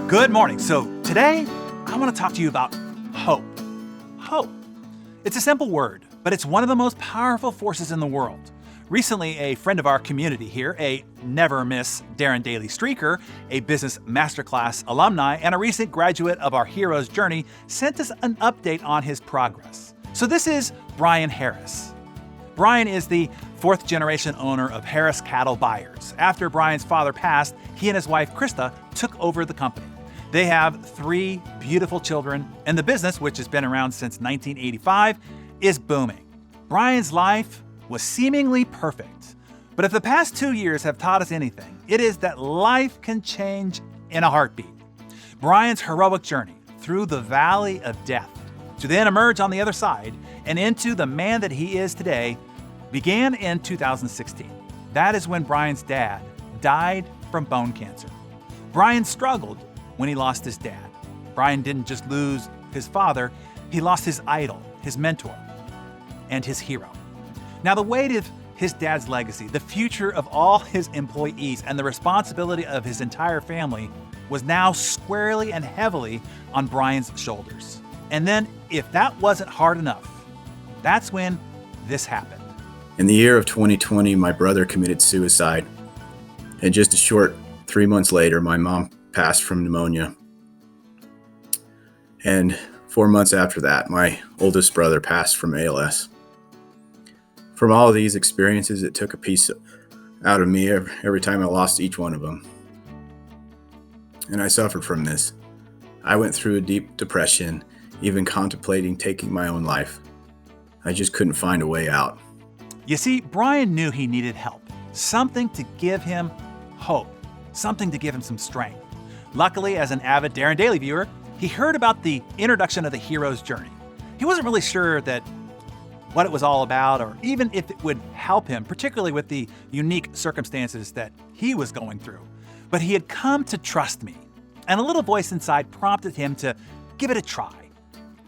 Good morning. So today, I want to talk to you about hope. Hope. It's a simple word, but it's one of the most powerful forces in the world. Recently, a friend of our community here, a never miss Darren Daily streaker, a business masterclass alumni, and a recent graduate of our hero's journey, sent us an update on his progress. So this is Brian Harris. Brian is the fourth generation owner of Harris Cattle Buyers. After Brian's father passed, he and his wife Krista took over the company. They have 3 beautiful children, and the business, which has been around since 1985, is booming. Brian's life was seemingly perfect. But if the past 2 years have taught us anything, it is that life can change in a heartbeat. Brian's heroic journey through the valley of death to then emerge on the other side and into the man that he is today began in 2016. That is when Brian's dad died from bone cancer. Brian struggled when he lost his dad. Brian didn't just lose his father, he lost his idol, his mentor, and his hero. Now, the weight of his dad's legacy, the future of all his employees, and the responsibility of his entire family was now squarely and heavily on Brian's shoulders. And then, if that wasn't hard enough, that's when this happened. In the year of 2020, my brother committed suicide. And just a short 3 months later, my mom passed from pneumonia. And 4 months after that, my oldest brother passed from ALS. From all of these experiences, it took a piece out of me every time I lost each one of them. And I suffered from this. I went through a deep depression, even contemplating taking my own life. I just couldn't find a way out. You see, Brian knew he needed help, something to give him hope, something to give him some strength. Luckily, as an avid Darren Daily viewer, he heard about the introduction of the hero's journey. He wasn't really sure that what it was all about, or even if it would help him, particularly with the unique circumstances that he was going through. But he had come to trust me, and a little voice inside prompted him to give it a try.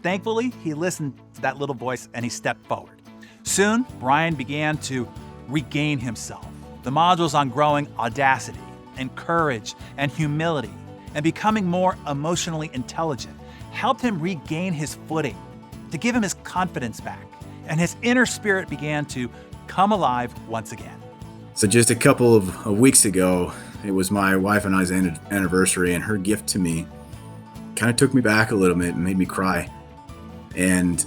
Thankfully, he listened to that little voice and he stepped forward. Soon, Brian began to regain himself. The modules on growing audacity and courage and humility and becoming more emotionally intelligent helped him regain his footing, to give him his confidence back, and his inner spirit began to come alive once again. So just a couple of weeks ago, it was my wife and I's anniversary, and her gift to me kind of took me back a little bit and made me cry. And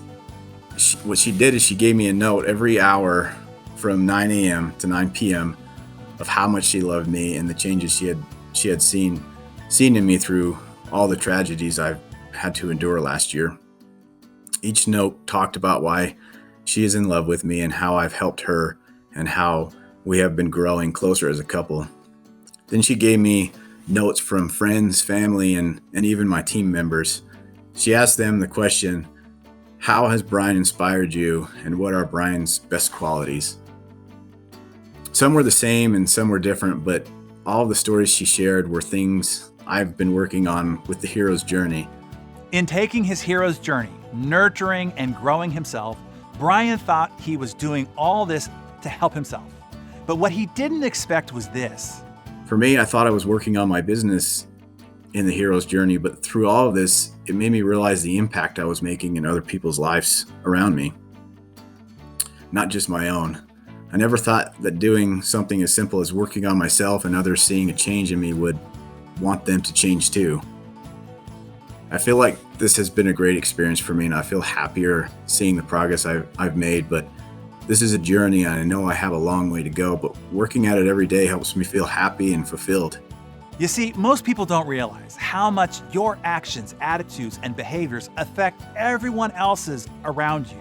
what she did is she gave me a note every hour from 9 a.m. to 9 p.m. of how much she loved me and the changes she had seen in me through all the tragedies I've had to endure last year. Each note talked about why she is in love with me and how I've helped her and how we have been growing closer as a couple. Then she gave me notes from friends, family, and even my team members. She asked them the question, how has Brian inspired you, and what are Brian's best qualities? Some were the same and some were different, but all of the stories she shared were things I've been working on with the hero's journey. In taking his hero's journey, nurturing and growing himself, Brian thought he was doing all this to help himself. But what he didn't expect was this. For me, I thought I was working on my business in the hero's journey, but through all of this, it made me realize the impact I was making in other people's lives around me, not just my own. I never thought that doing something as simple as working on myself and others seeing a change in me would want them to change too. I feel like this has been a great experience for me, and I feel happier seeing the progress I've made, but this is a journey and I know I have a long way to go, but working at it every day helps me feel happy and fulfilled. You see, most people don't realize how much your actions, attitudes, and behaviors affect everyone else's around you.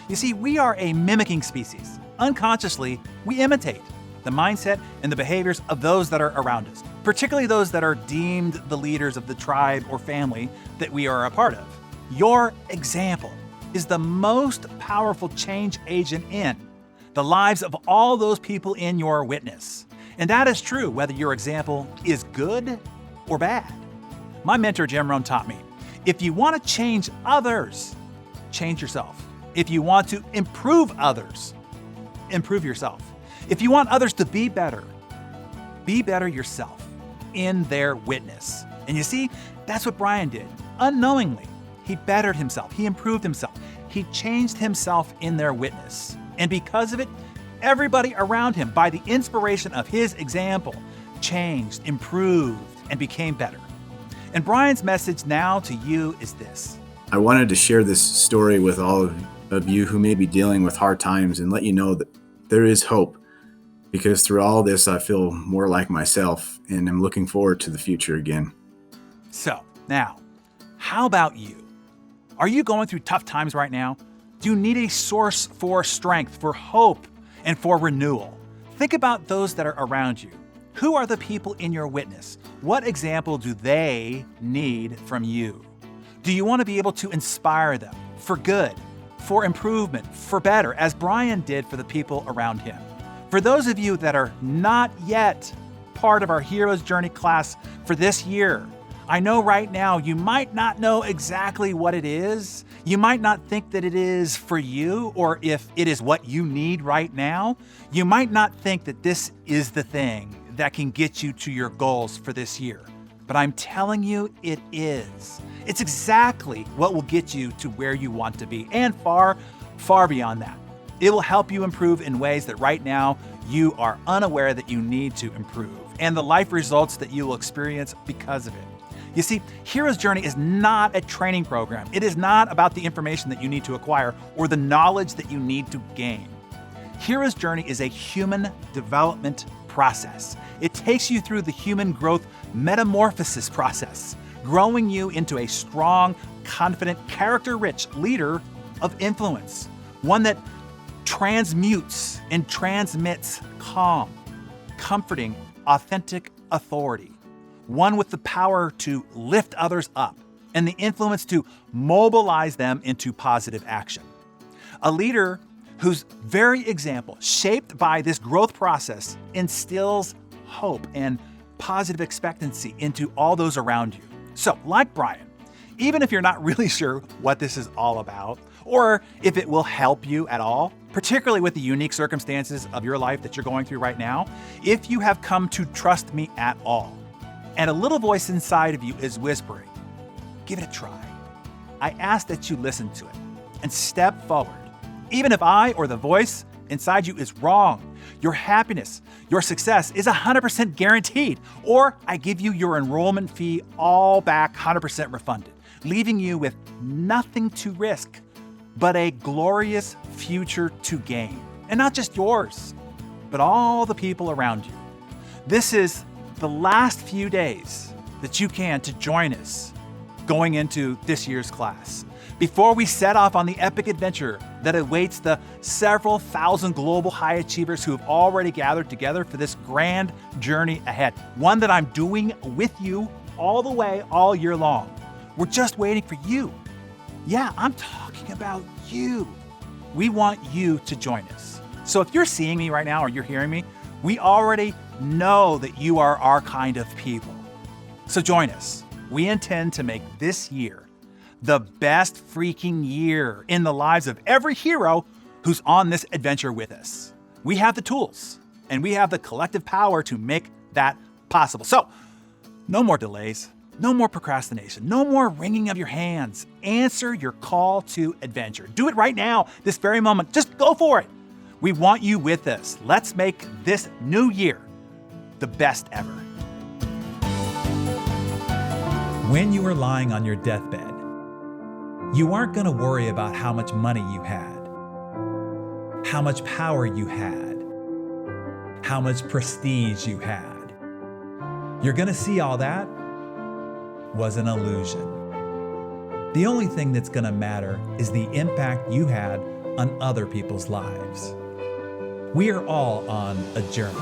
You see, we are a mimicking species. Unconsciously, we imitate the mindset and the behaviors of those that are around us, particularly those that are deemed the leaders of the tribe or family that we are a part of. Your example is the most powerful change agent in the lives of all those people in your witness. And that is true whether your example is good or bad. My mentor, Jim Rohn, taught me, if you want to change others, change yourself. If you want to improve others, improve yourself. If you want others to be better yourself in their witness. And you see, that's what Brian did. Unknowingly, he bettered himself, he improved himself, he changed himself in their witness. And because of it, everybody around him, by the inspiration of his example, changed, improved, and became better. And Brian's message now to you is this. I wanted to share this story with all of you who may be dealing with hard times and let you know that there is hope, because through all this, I feel more like myself and I'm looking forward to the future again. So now, how about you? Are you going through tough times right now? Do you need a source for strength, for hope, and for renewal? Think about those that are around you. Who are the people in your witness? What example do they need from you? Do you want to be able to inspire them for good, for improvement, for better, as Brian did for the people around him? For those of you that are not yet part of our Hero's Journey class for this year, I know right now you might not know exactly what it is. You might not think that it is for you, or if it is what you need right now. You might not think that this is the thing that can get you to your goals for this year. But I'm telling you, it is. It's exactly what will get you to where you want to be, and far, far beyond that. It will help you improve in ways that right now you are unaware that you need to improve, and the life results that you will experience because of it. You see, Hero's Journey is not a training program. It is not about the information that you need to acquire or the knowledge that you need to gain. Hero's Journey is a human development process. It takes you through the human growth metamorphosis process, growing you into a strong, confident, character-rich leader of influence, one that transmutes and transmits calm, comforting, authentic authority, one with the power to lift others up and the influence to mobilize them into positive action. A leader whose very example, shaped by this growth process, instills hope and positive expectancy into all those around you. So, like Brian, even if you're not really sure what this is all about, or if it will help you at all, particularly with the unique circumstances of your life that you're going through right now, if you have come to trust me at all, and a little voice inside of you is whispering, give it a try. I ask that you listen to it and step forward. Even if I or the voice inside you is wrong, your happiness, your success is 100% guaranteed, or I give you your enrollment fee all back 100% refunded, leaving you with nothing to risk but a glorious future to gain. And not just yours, but all the people around you. This is the last few days that you can to join us going into this year's class, before we set off on the epic adventure that awaits the several thousand global high achievers who have already gathered together for this grand journey ahead, one that I'm doing with you all the way, all year long. We're just waiting for you. Yeah, I'm talking about you. We want you to join us. So if you're seeing me right now or you're hearing me, we already know that you are our kind of people. So join us. We intend to make this year the best freaking year in the lives of every hero who's on this adventure with us. We have the tools and we have the collective power to make that possible. So, no more delays, no more procrastination, no more wringing of your hands. Answer your call to adventure. Do it right now, this very moment. Just go for it. We want you with us. Let's make this new year the best ever. When you are lying on your deathbed, you aren't going to worry about how much money you had, how much power you had, how much prestige you had. You're going to see all that was an illusion. The only thing that's going to matter is the impact you had on other people's lives. We are all on a journey,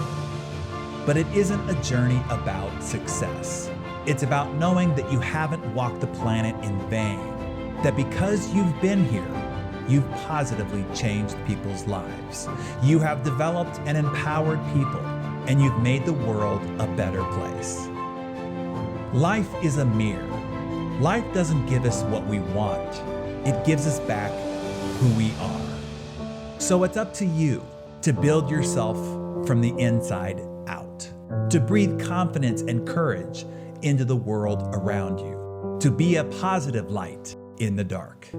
but it isn't a journey about success. It's about knowing that you haven't walked the planet in vain. That because you've been here, you've positively changed people's lives. You have developed and empowered people, and you've made the world a better place. Life is a mirror. Life doesn't give us what we want. It gives us back who we are. So it's up to you to build yourself from the inside out, to breathe confidence and courage into the world around you, to be a positive light in the dark.